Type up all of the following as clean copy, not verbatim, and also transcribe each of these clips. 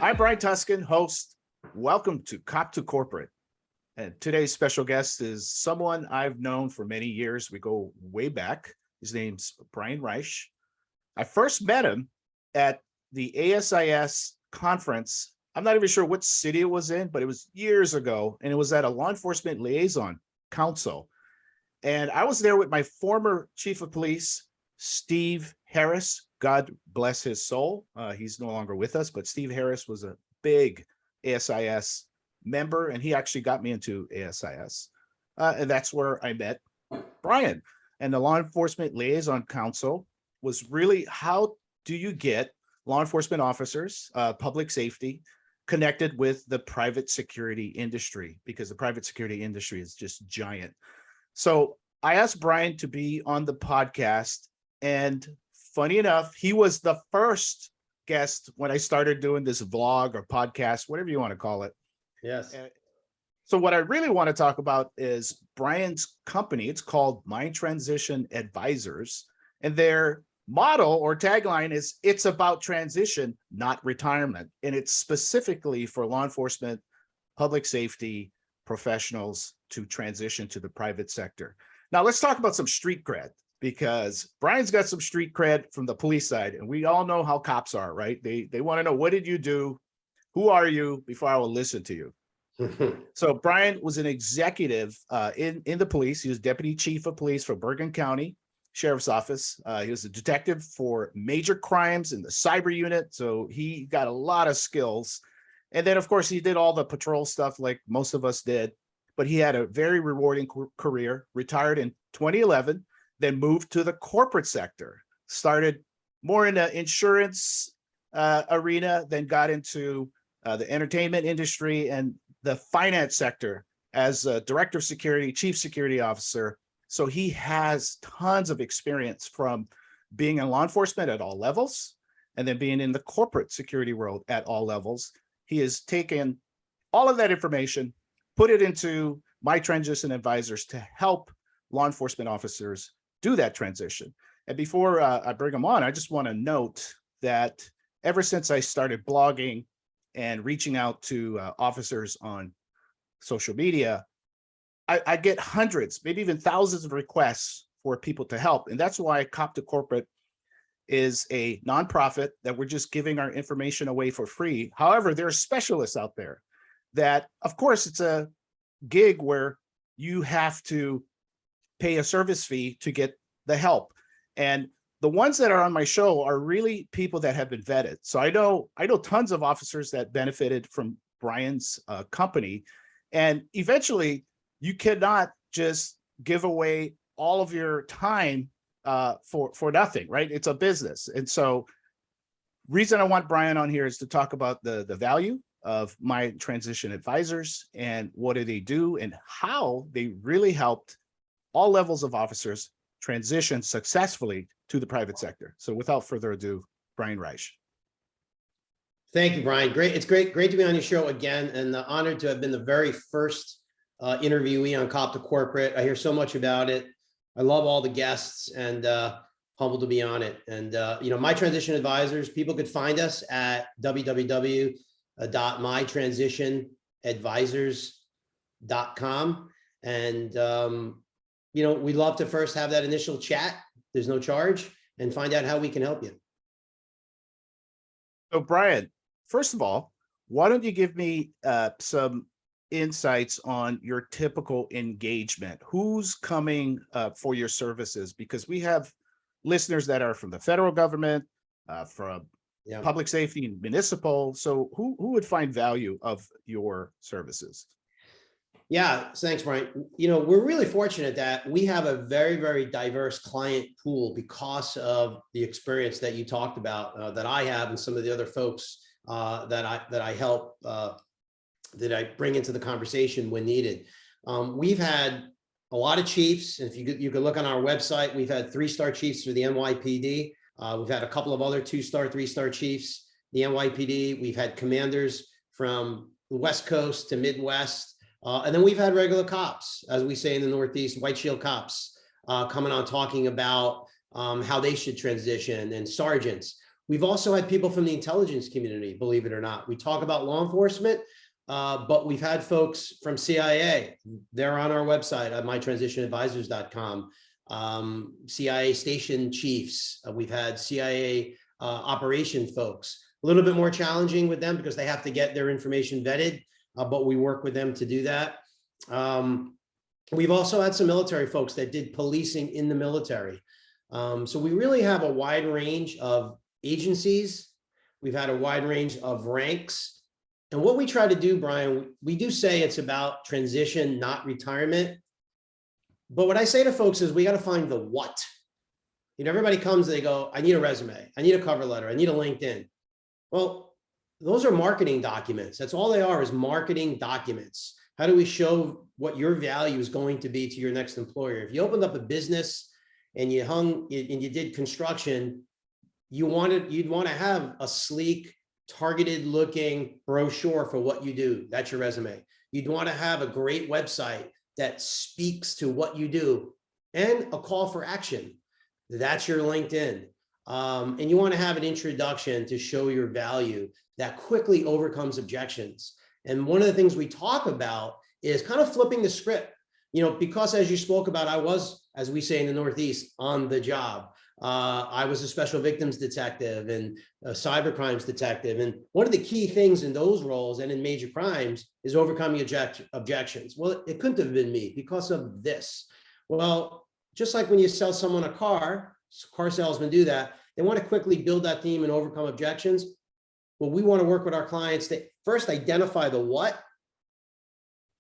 I'm Brian Tuscan, host. Welcome to Cop to Corporate. And today's special guest is someone I've known for many years. We go way back. His name's Brian Reich. I first met him at the ASIS conference. I'm not even sure what city it was in, but it was years ago. And it was at a law enforcement liaison council. And I was there with my former chief of police, Steve Harris. God bless his soul. He's no longer with us, but Steve Harris was a big ASIS member, and he actually got me into ASIS. And that's where I met Brian. And the Law Enforcement Liaison Council was really, how do you get law enforcement officers, public safety, connected with the private security industry? Because the private security industry is just giant. So I asked Brian to be on the podcast, and funny enough, he was the first guest when I started doing this vlog or podcast, whatever you want to call it. Yes. So what I really want to talk about is Brian's company. It's called Mind Transition Advisors, and their motto or tagline is "It's about transition, not retirement." And it's specifically for law enforcement, public safety professionals to transition to the private sector. Now let's talk about some street cred, because Brian's got some street cred from the police side, and we all know how cops are, right? They want to know, what did you do? Who are you? Before I will listen to you. So Brian was an executive in the police. He was Deputy Chief of Police for Bergen County Sheriff's Office. He was a detective for major crimes in the cyber unit. So he got a lot of skills. And then, of course, he did all the patrol stuff like most of us did. But he had a very rewarding career, retired in 2011, then moved to the corporate sector, started more in the insurance arena, then got into the entertainment industry and the finance sector as a director of security, chief security officer. So he has tons of experience from being in law enforcement at all levels and then being in the corporate security world at all levels. He has taken all of that information, put it into My Transition Advisors to help law enforcement officers do that transition. And before I bring him on, I just want to note that ever since I started blogging and reaching out to officers on social media, I get hundreds, maybe even thousands of requests for people to help. And that's why Cop to Corporate is a nonprofit that we're just giving our information away for free. However, there are specialists out there that, of course, it's a gig where you have to pay a service fee to get the help. And the ones that are on my show are really people that have been vetted. So I know tons of officers that benefited from Brian's company. And eventually, you cannot just give away all of your time for nothing, right? It's a business. And so reason I want Brian on here is to talk about the value of My Transition Advisors and what do they do and how they really helped all levels of officers transition successfully to the private sector. So without further ado, Brian Reich. Thank you, Brian. Great. It's great to be on your show again, and honored to have been the very first interviewee on Cop to Corporate. I hear so much about it. I love all the guests, and humbled to be on it. And My Transition Advisors, people could find us at www.mytransitionadvisors.com. And we'd love to first have that initial chat. There's no charge, and find out how we can help you. So Brian, first of all, why don't you give me some insights on your typical engagement? Who's coming for your services? Because we have listeners that are from the federal government, from public safety and municipal. So who would find value of your services? Yeah, thanks, Brian. We're really fortunate that we have a very, very diverse client pool because of the experience that you talked about, that I have, and some of the other folks that I help, that I bring into the conversation when needed. We've had a lot of chiefs, and if you could look on our website, we've had 3-star chiefs through the NYPD. We've had a couple of other 2-star, 3-star chiefs, the NYPD. We've had commanders from the West Coast to Midwest. And then we've had regular cops, as we say in the Northeast, white shield cops, coming on talking about how they should transition, and sergeants. We've also had people from the intelligence community, believe it or not. We talk about law enforcement, but we've had folks from CIA. They're on our website at mytransitionadvisors.com. CIA station chiefs. We've had CIA operation folks. A little bit more challenging with them because they have to get their information vetted, but we work with them to do that. We've also had some military folks that did policing in the military. So we really have a wide range of agencies. We've had a wide range of ranks. And what we try to do, Brian, we do say it's about transition, not retirement. But what I say to folks is we got to find the what. You know, everybody comes and they go, I need a resume. I need a cover letter. I need a LinkedIn. Well, those are marketing documents. That's all they are, is marketing documents. How do we show what your value is going to be to your next employer? If you opened up a business and you did construction, you'd want to have a sleek, targeted looking brochure for what you do. That's your resume. You'd want to have a great website that speaks to what you do and a call for action. That's your LinkedIn. And you want to have an introduction to show your value that quickly overcomes objections. And one of the things we talk about is kind of flipping the script, you know, because as you spoke about, I was, as we say in the Northeast, on the job. I was a special victims detective and a cyber crimes detective. And one of the key things in those roles and in major crimes is overcoming objections. Well, it couldn't have been me because of this. Well, just like when you sell someone a car salesmen do that. They want to quickly build that team and overcome objections. Well, we want to work with our clients to first identify the what,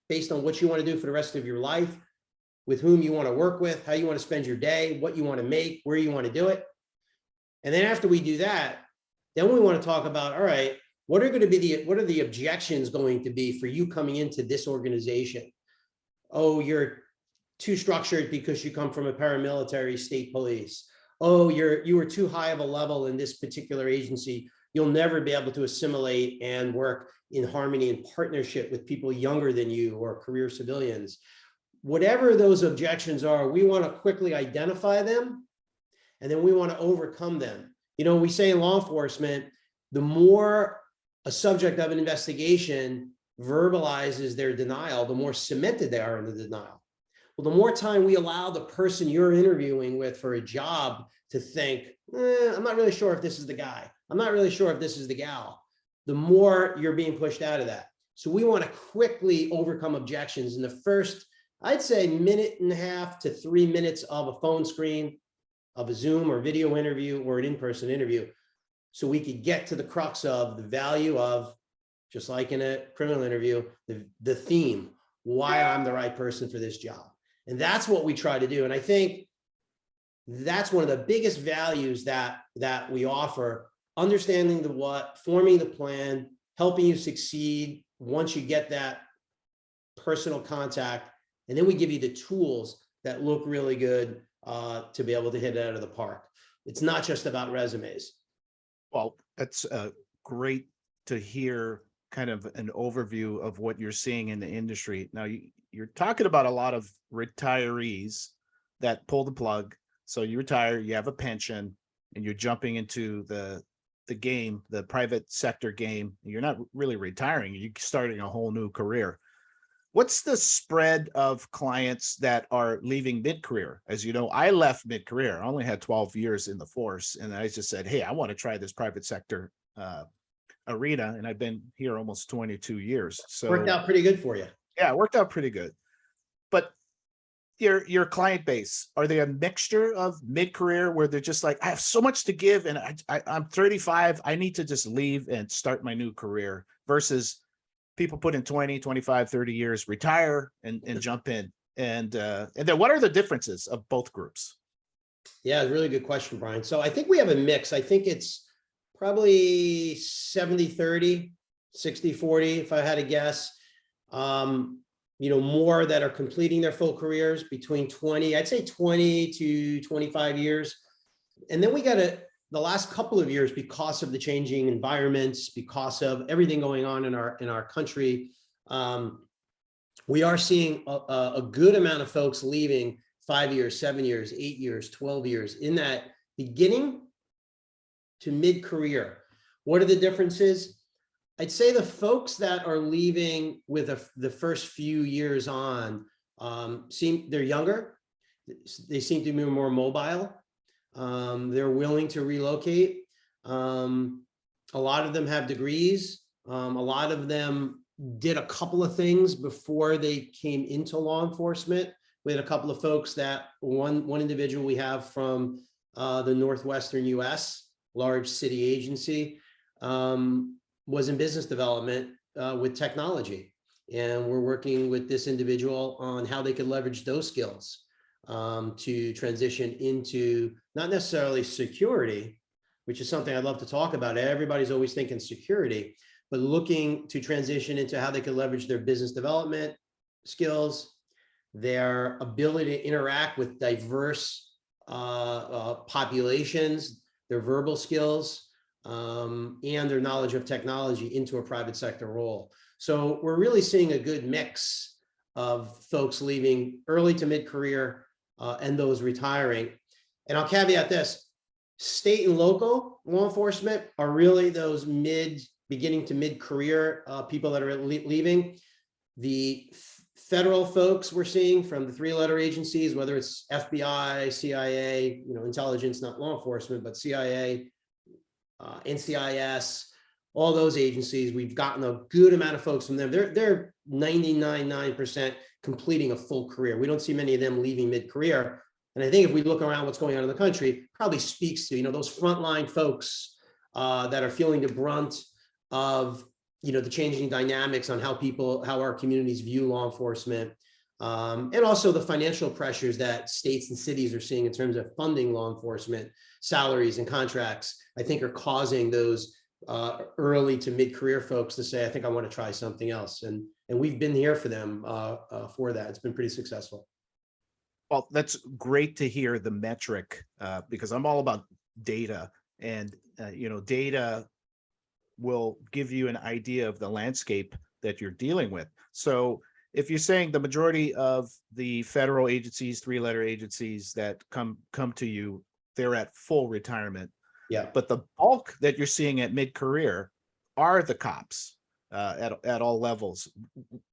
based on what you want to do for the rest of your life, with whom you want to work with, how you want to spend your day, what you want to make, where you want to do it. And then after we do that, then we want to talk about, all right, what are the objections going to be for you coming into this organization? Oh, you're too structured because you come from a paramilitary state police. Oh, you were too high of a level in this particular agency. You'll never be able to assimilate and work in harmony and partnership with people younger than you or career civilians. Whatever those objections are, we want to quickly identify them, and then we want to overcome them. You know, we say in law enforcement, the more a subject of an investigation verbalizes their denial, the more cemented they are in the denial. Well, the more time we allow the person you're interviewing with for a job to think, I'm not really sure if this is the guy. I'm not really sure if this is the gal. The more you're being pushed out of that. So we want to quickly overcome objections in the first, I'd say, 1.5 to 3 minutes of a phone screen, of a Zoom or video interview or an in-person interview. So we could get to the crux of the value of, just like in a criminal interview, the theme, why I'm the right person for this job. And that's what we try to do. And I think that's one of the biggest values that we offer: understanding the what, forming the plan, helping you succeed once you get that personal contact. And then we give you the tools that look really good to be able to hit it out of the park. It's not just about resumes. Well, that's great to hear kind of an overview of what you're seeing in the industry. Now, you're talking about a lot of retirees that pull the plug. So you retire, you have a pension, and you're jumping into the game, the private sector game. You're not really retiring, you're starting a whole new career. What's the spread of clients that are leaving mid-career? As you know, I left mid-career. I only had 12 years in the force, and I just said, hey, I want to try this private sector arena, and I've been here almost 22 years. So worked out pretty good for you. Yeah, it worked out pretty good. But your client base, are they a mixture of mid-career where they're just like, I have so much to give and I'm 35, I need to just leave and start my new career, versus people put in 20, 25, 30 years, retire and jump in? And then what are the differences of both groups? Yeah, really good question, Brian. So I think we have a mix. I think it's probably 70-30, 60-40, if I had to guess. You know, more that are completing their full careers between 20, I'd say 20 to 25 years. And then we got the last couple of years, because of the changing environments, because of everything going on in our country, we are seeing a good amount of folks leaving 5 years, 7 years, 8 years, 12 years. In that beginning to mid-career. What are the differences? I'd say the folks that are leaving with the first few years on they're younger. They seem to be more mobile. They're willing to relocate. A lot of them have degrees. A lot of them did a couple of things before they came into law enforcement. We had a couple of folks that one individual we have from the Northwestern US, large city agency, was in business development with technology. And we're working with this individual on how they could leverage those skills to transition into not necessarily security, which is something I'd love to talk about. Everybody's always thinking security, but looking to transition into how they could leverage their business development skills, their ability to interact with diverse populations, their verbal skills, and their knowledge of technology into a private sector role. So we're really seeing a good mix of folks leaving early to mid-career and those retiring. And I'll caveat this, state and local law enforcement are really those beginning to mid-career people that are leaving. The federal folks we're seeing from the three-letter agencies, whether it's FBI, CIA, intelligence, not law enforcement, but CIA, NCIS, all those agencies, we've gotten a good amount of folks from them. They're 99.9% completing a full career. We don't see many of them leaving mid-career. And I think if we look around what's going on in the country, probably speaks to, those frontline folks that are feeling the brunt of, the changing dynamics on how our communities view law enforcement, and also the financial pressures that states and cities are seeing in terms of funding law enforcement, salaries and contracts, I think are causing those early to mid-career folks to say, I think I want to try something else. And we've been here for them for that. It's been pretty successful. Well, that's great to hear the metric because I'm all about data, and data will give you an idea of the landscape that you're dealing with. So if you're saying the majority of the federal agencies, three-letter agencies that come to you, they're at full retirement. Yeah. But the bulk that you're seeing at mid-career are the cops at all levels.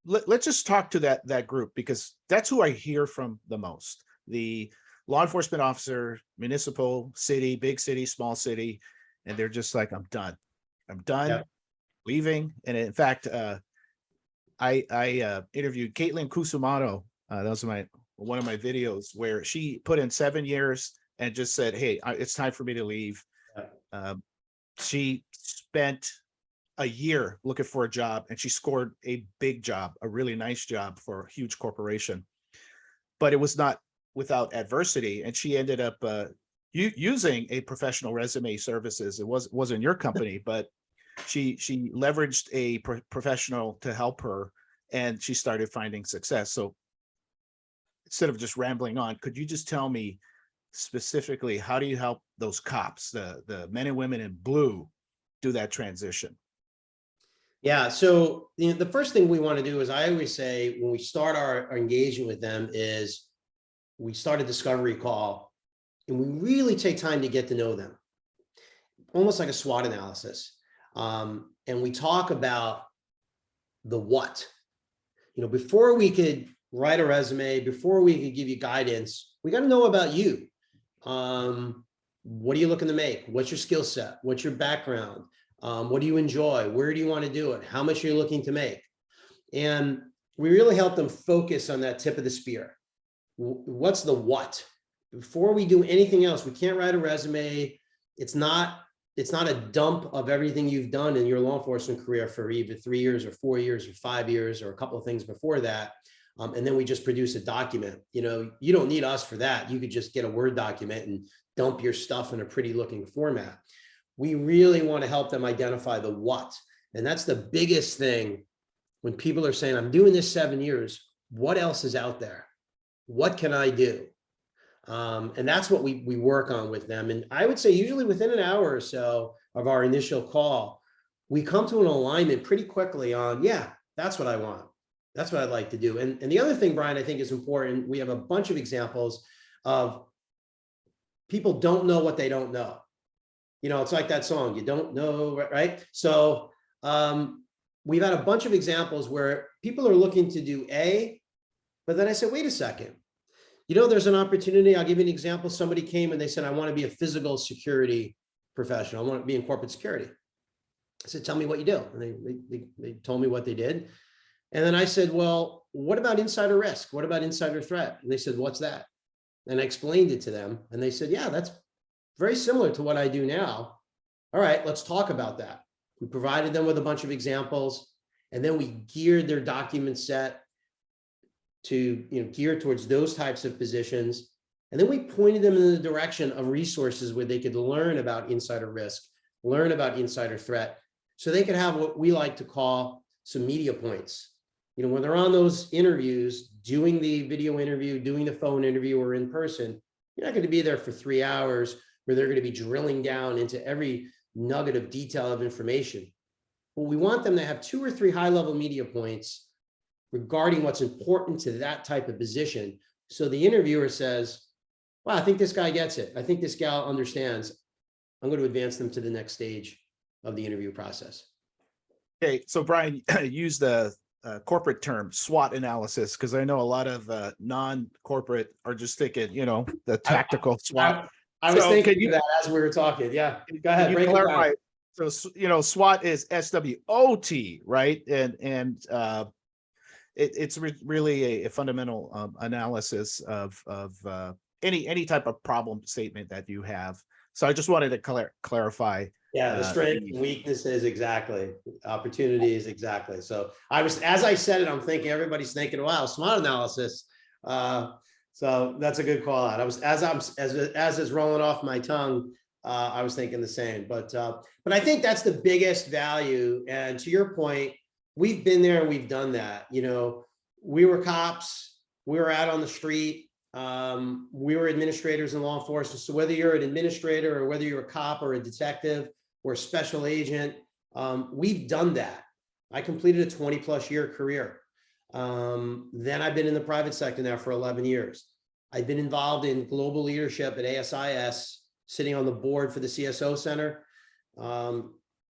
Let's just talk to that group, because that's who I hear from the most. The law enforcement officer, municipal, city, big city, small city, and they're just like, I'm done, yeah, leaving. And in fact, I interviewed Caitlin Cusimano. That was one of my videos where she put in 7 years and just said, hey, it's time for me to leave. She spent a year looking for a job, and she scored a big job, a really nice job for a huge corporation, but it was not without adversity. And she ended up using a professional resume services. It wasn't your company, but she leveraged a professional to help her, and she started finding success. So instead of just rambling on, could you just tell me specifically, how do you help those cops, the men and women in blue, do that transition? Yeah, so the first thing we want to do is, I always say when we start our engagement with them, is we start a discovery call, and we really take time to get to know them, almost like a SWOT analysis. And we talk about the what. Before we could write a resume, before we could give you guidance, we got to know about you. What are you looking to make? What's your skill set? What's your background? What do you enjoy? Where do you want to do it? How much are you looking to make? And we really help them focus on that tip of the spear. What's the what? Before we do anything else, we can't write a resume. It's not a dump of everything you've done in your law enforcement career for either 3 years or 4 years or 5 years or a couple of things before that. And then we just produce a document. You don't need us for that. You could just get a Word document and dump your stuff in a pretty looking format. We really want to help them identify the what. And that's the biggest thing when people are saying, I'm doing this 7 years, what else is out there? What can I do? And that's what we work on with them. And I would say usually within an hour or so of our initial call, we come to an alignment pretty quickly on, yeah, that's what I want. That's what I'd like to do. And the other thing, Brian, I think is important. We have a bunch of examples of people don't know what they don't know. It's like that song, you don't know, right? So we've had a bunch of examples where people are looking to do A, but then I said, wait a second, there's an opportunity. I'll give you an example. Somebody came and they said, I want to be a physical security professional. I want to be in corporate security. I said, tell me what you do. And they told me what they did. And then I said, well, what about insider risk? What about insider threat? And they said, what's that? And I explained it to them. And they said, yeah, that's very similar to what I do now. All right, let's talk about that. We provided them with a bunch of examples, and then we geared their document set to gear towards those types of positions. And then we pointed them in the direction of resources where they could learn about insider risk, learn about insider threat, so they could have what we like to call some media points. When they're on those interviews, doing the video interview, doing the phone interview, or in person, you're not going to be there for 3 hours where they're going to be drilling down into every nugget of detail of information. But we want them to have 2 or 3 high-level media points regarding what's important to that type of position. So the interviewer says, wow, I think this guy gets it. I think this gal understands. I'm going to advance them to the next stage of the interview process. Okay, so Brian used the corporate term SWOT analysis, because I know a lot of non-corporate are just thinking, the tactical SWOT. I was thinking of that as we were talking. Yeah, go ahead. Break it down. So, SWOT is SWOT, right? And it's really a fundamental analysis of any type of problem statement that you have. So I just wanted to clarify. Yeah, the strengths and weaknesses, exactly. Opportunities, exactly. So as I said it, I'm thinking everybody's thinking, wow, SWOT analysis. So that's a good call out. As it's rolling off my tongue, I was thinking the same. But I think that's the biggest value. And to your point, we've been there and we've done that. We were cops, we were out on the street. We were administrators in law enforcement. So whether you're an administrator or whether you're a cop or a detective or a special agent, we've done that. I completed a 20+ year career. Then I've been in the private sector now for 11 years. I've been involved in global leadership at ASIS, sitting on the board for the CSO Center,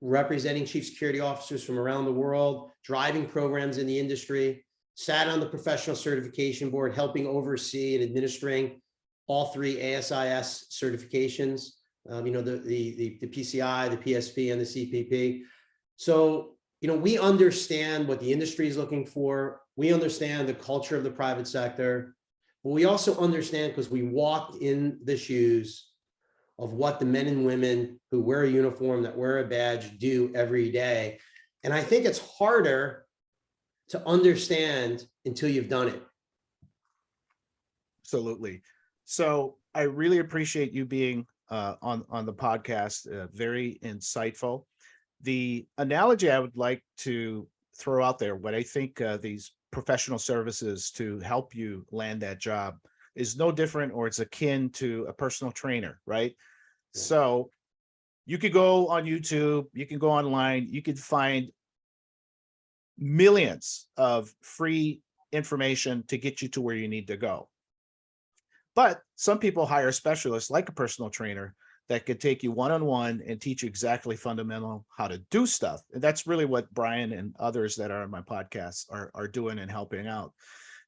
representing chief security officers from around the world, driving programs in the industry, sat on the professional certification board, helping oversee and administering all 3 ASIS certifications, the PCI, the PSP, and the CPP. So, we understand what the industry is looking for. We understand the culture of the private sector, but we also understand, because we walked in the shoes of what the men and women who wear a uniform, that wear a badge, do every day. And I think it's harder to understand until you've done it. Absolutely. So I really appreciate you being on the podcast. Very insightful. The analogy I would like to throw out there, what I think these professional services to help you land that job is no different, or it's akin to a personal trainer, right? Yeah. So you could go on YouTube, you can go online, you could find millions of free information to get you to where you need to go. But some people hire specialists like a personal trainer that could take you one-on-one and teach you exactly fundamental how to do stuff. And that's really what Brian and others that are on my podcast are doing and helping out.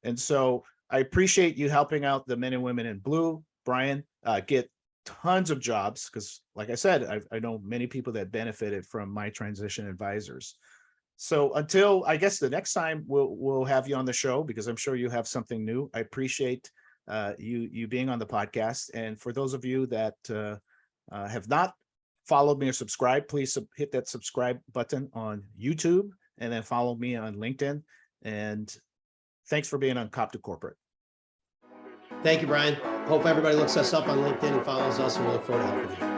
And so I appreciate you helping out the men and women in blue, Brian, get tons of jobs, because like I said, I know many people that benefited from my transition advisors. So until, I guess, the next time we'll have you on the show, because I'm sure you have something new. I appreciate you being on the podcast. And for those of you that have not followed me or subscribed, please hit that subscribe button on YouTube, and then follow me on LinkedIn. And thanks for being on Cop to Corporate. Thank you, Brian. Hope everybody looks us up on LinkedIn and follows us, and we look forward to helping you.